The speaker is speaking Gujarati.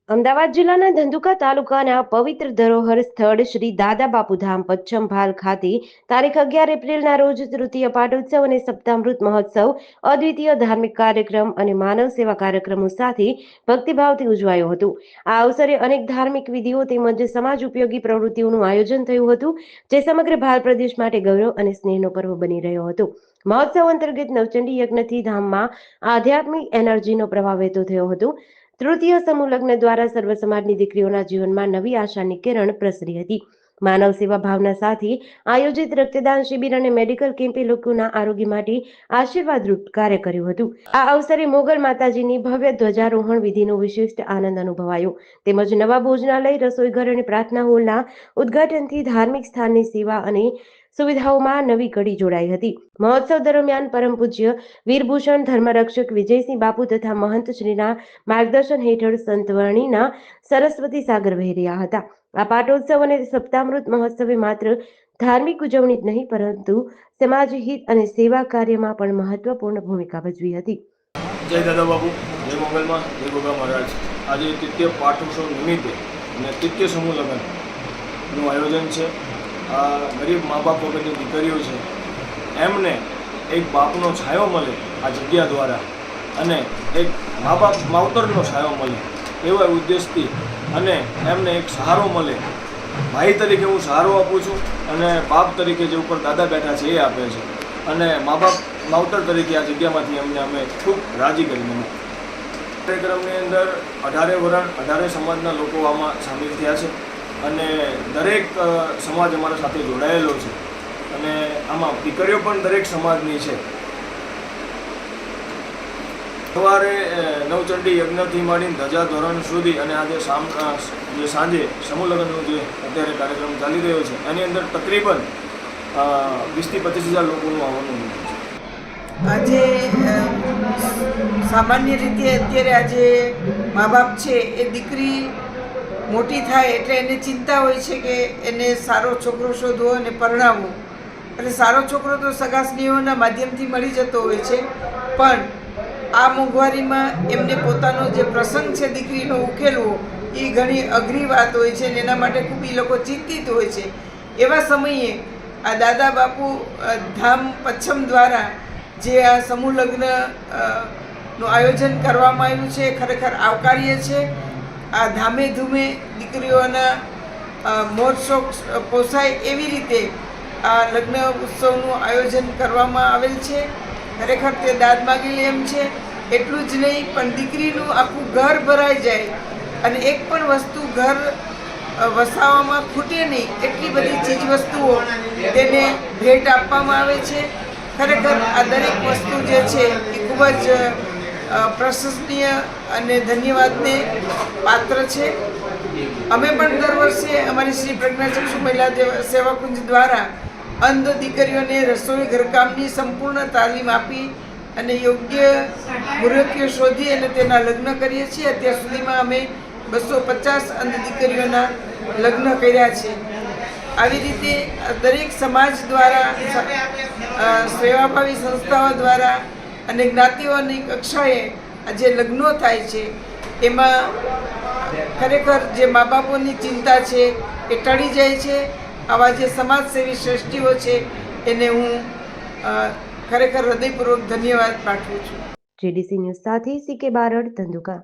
અમદાવાદ જિલ્લાના ધંધુકા તાલુકાના પવિત્ર ધરોહર સ્થળ શ્રી દાદા બાપુ ધામ પચ્છમ ભાલ ખાતે તારીખ 11 એપ્રિલના રોજ તૃતીય પાટોત્સવ અને સપ્તામૃત મહોત્સવ અદ્વિતીય ધાર્મિક કાર્યક્રમ અને માનવ સેવા કાર્યક્રમો સાથે ભક્તિભાવથી ઉજવાયો હતો। આ અવસરે અનેક ધાર્મિક વિધિઓ તેમજ સમાજ ઉપયોગી પ્રવૃત્તિઓનું આયોજન થયું હતું, જે સમગ્ર ભાલ પ્રદેશ માટે ગૌરવ અને સ્નેહનો પર્વ બની રહ્યો હતો। મહોત્સવ અંતર્ગત નવચંડી યજ્ઞથી ધામમાં આધ્યાત્મિક એનર્જીનો પ્રવાહ વહેતો થયો હતો। તૃતીય સમૂહ લગ્ન દ્વારા સર્વ સમાજની દીકરીઓના જીવનમાં નવી આશાની કિરણ પ્રસરી હતી। માનવ સેવા ભાવના સાથે આયોજિત રક્તદાન શિબિર અને મેડિકલ કેમ્પે લોકોના આરોગ્ય માટે આશીર્વાદરૂપ કાર્ય કર્યું હતું। આ અવસરે મોગલ માતાજીની ભવ્ય ધ્વજારોહણ વિધિનો વિશિષ્ટ આનંદ અનુભવાયો, તેમજ નવા ભોજનાલય, રસોઈઘર અને પ્રાર્થના હોલના ઉદ્ઘાટનથી ધાર્મિક સ્થાનની સેવા અને સુવિધાઓમાં નવી કડી જોડાઈ હતી। મહોત્સવ દરમિયાન પરમ પૂજ્ય વીરભૂષણ ધર્મરક્ષક વિજયસિંહ બાપુ તથા મહંત શ્રીના માર્ગદર્શન હેઠળ સંતવાણીના સરસ્વતી સાગર વહી રહ્યા હતા। આ પાટોત્સવ અને સપ્તામૃત મહોત્સવે માત્ર ધાર્મિક ઉજવણી જ નહીં, પરંતુ સમાજ હિત અને સેવા કાર્યમાં પણ મહત્વપૂર્ણ ભૂમિકા ભજવી હતી। જય દાદા બાપુ, જય મોગલમાં, જય ગોગા મહારાજ। આજે તૃતીય પાટોત્સવ નિમિત્તે અને તૃતીય સમૂહ લગ્નનું આયોજન છે। આ ગરીબ મા બાપ વગરની દીકરીઓ છે, એમને એક બાપનો છાયો મળે આ જગ્યા દ્વારા, અને એક મા બાપ માવતરનો છાયો મળે એવા ઉદ્દેશથી, અને એમને એક સહારો મળે। ભાઈ તરીકે હું સહારો આપું છું, અને બાપ તરીકે જે ઉપર દાદા બેઠા છે એ આપે છે, અને મા બાપ માવતર તરીકે આ જગ્યામાંથી એમને અમે ખૂબ રાજી કરીને કાર્યક્રમની અંદર 18 વરણ 18 સમાજના લોકો આમાં સામેલ થયા છે, અને દરેક સમાજ અમારા સાથે જોડાયેલો છે, અને આમાં દીકરીઓ પણ દરેક સમાજની છે। સવારે નવચંડી યજ્ઞથી માંડીને ધજા ધોરણ સુધી, અને આજે જે સાંજે સમૂહ લગ્નનો જે અત્યારે કાર્યક્રમ ચાલી રહ્યો છે, એની અંદર તકરીબન 20 થી 25,000 લોકોનું આવવાનું છે। આજે સામાન્ય રીતે અત્યારે આજે મા બાપ છે એ દીકરી મોટી થાય એટલે એને ચિંતા હોય છે કે એને સારો છોકરો શોધવો અને પરણાવવો, અને સારો છોકરો તો સગા સ્નેહોના માધ્યમથી મળી જતો હોય છે, પણ આ મોંઘવારીમાં એમને પોતાનો જે પ્રસંગ છે દીકરીનો ઉકેલવો એ ઘણી અઘરી વાત હોય છે, અને એના માટે ખૂબ એ લોકો ચિંતિત હોય છે। એવા સમયે આ દાદા બાપુ ધામ પચ્છમ દ્વારા જે આ સમૂહ લગ્ન નું આયોજન કરવામાં આવ્યું છે, ખરેખર આવકાર્ય છે। આ ધામે ધૂમે દીકરીઓના મોજ શોખ પોસાય એવી રીતે આ લગ્ન ઉત્સવનું આયોજન કરવામાં આવેલ છે। ખરેખર તે દાદ માગેલી એમ છે। એટલું જ નહીં, પણ દીકરીનું આખું ઘર ભરાઈ જાય અને એક પણ વસ્તુ ઘર વસાવવામાં ખૂટે નહીં એટલી બધી ચીજ વસ્તુઓ તેને ભેટ આપવામાં આવે છે। ખરેખર આ દરેક વસ્તુ જે છે એ ખૂબ જ પ્રશંસનીય અને ધન્યવાદને પાત્ર છે। અમે પણ દર વર્ષે અમારી શ્રી પ્રજ્ઞાચક્ષુ મહિલા સેવા કુંજ દ્વારા અંધ દીકરીઓને રસોઈ ઘરકામની સંપૂર્ણ તાલીમ આપી અને યોગ્ય મુહૂર્તો શોધી અને તેના લગ્ન કરીએ છીએ। અત્યાર સુધીમાં અમે 250 અંધ દીકરીઓના લગ્ન કર્યા છે। આવી રીતે દરેક સમાજ દ્વારા, સેવાભાવી સંસ્થાઓ દ્વારા અને જ્ઞાતિઓની કક્ષાએ જે લગ્નો થાય છે એમાં ખરેખર જે મા બાપોની ચિંતા છે એ ટળી જાય છે। આવા જે સમાજસેવી શ્રેષ્ઠીઓ છે એને હું ખરેખર હૃદયપૂર્વક ધન્યવાદ પાઠવું છું। જેડીસી ન્યૂઝ સાથે CK બારડ, ધંધુકા।